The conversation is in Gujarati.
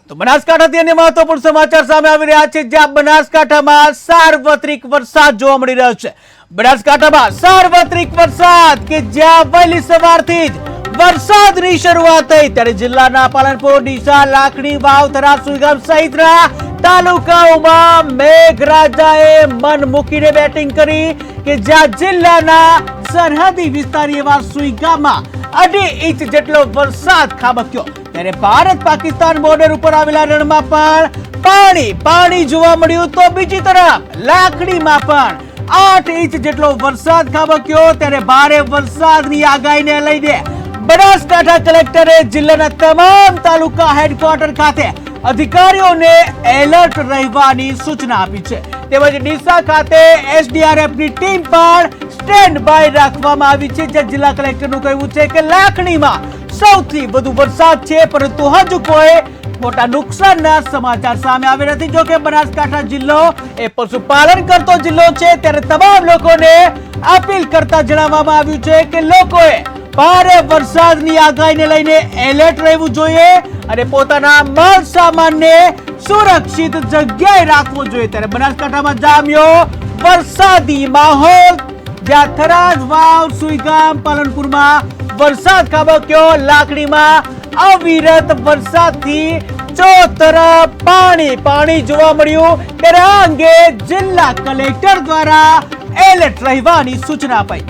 તો બનાસકાંઠાથી અન્ય મહત્વપૂર્ણ સમાચાર સામે આવી રહ્યા છે, જ્યાં બનાસકાંઠામાં સાર્વત્રિક વરસાદ જોવા મળી રહ્યો છે। બનાસકાંઠામાં સાર્વત્રિક વરસાદ કે જ્યાં વહેલી સવારથી જ વરસાદની શરૂઆત થઈ, ત્યારે જિલ્લાના પાલનપુર, ડીસા, લાખણી, વાવ, થરા, સુઈગામ સહિતના તાલુકાઓમાં મેઘરાજાએ મન મૂકીને બેટિંગ કરી કે જ્યાં જિલ્લાના સરહદી વિસ્તાર એવા સુઈગામમાં 2.5 ઇંચ જેટલો વરસાદ ખાબક્યો। ત્યારે ભારત પાકિસ્તાન બોર્ડર ઉપર આવેલા રણમાં પણ પાણી જોવા મળ્યું, તો બીજી તરફ લાખણીમાં પણ 8 ઇંચ જેટલો વરસાદ ખાબક્યો। ત્યારે ભારે વરસાદની આગાહીને લઈને બનાસકાંઠા કલેક્ટરે જિલ્લાના તમામ તાલુકા હેડક્વાર્ટર ખાતે અધિકારીઓને એલર્ટ રહેવાની સૂચના આપી છે। તેમજ ડીસા ખાતે એસડીઆરએફની ટીમ પણ સ્ટેન્ડ બાય રાખવામાં આવી છે, જ્યાં જિલ્લા કલેક્ટરનું કહેવું છે કે લાખણીમાં સૌથી વધુ વરસાદ છે, પરંતુ હજુ કોઈ મોટા નુકસાનના સમાચાર સામે આવ્યા નથી। જો કે બનાસકાંઠા જિલ્લો એ પશુપાલન કરતો જિલ્લો છે, ત્યારે તમામ લોકોને અપીલ કરતા જણાવવામાં આવ્યું છે કે લોકોએ ભારે વરસાદની આગાહીને લઈને એલર્ટ રહેવું જોઈએ અને પોતાના માલ સામાનને સુરક્ષિત જગ્યાએ રાખવો જોઈએ। ત્યારે બનાસકાંઠામાં જામ્યો વરસાદી માહોલ, જ્યાં થરાદ, વાવ, સુઈગામ, પાલનપુરમાં વરસાદ ખાબક્યો। લાકડીમાં અવિરત વરસાદથી ચોતરફ પાણી જોવા મળ્યું। ત્યારે આ અંગે જિલ્લા કલેક્ટર દ્વારા એલર્ટ રહેવાની સૂચના અપાઈ।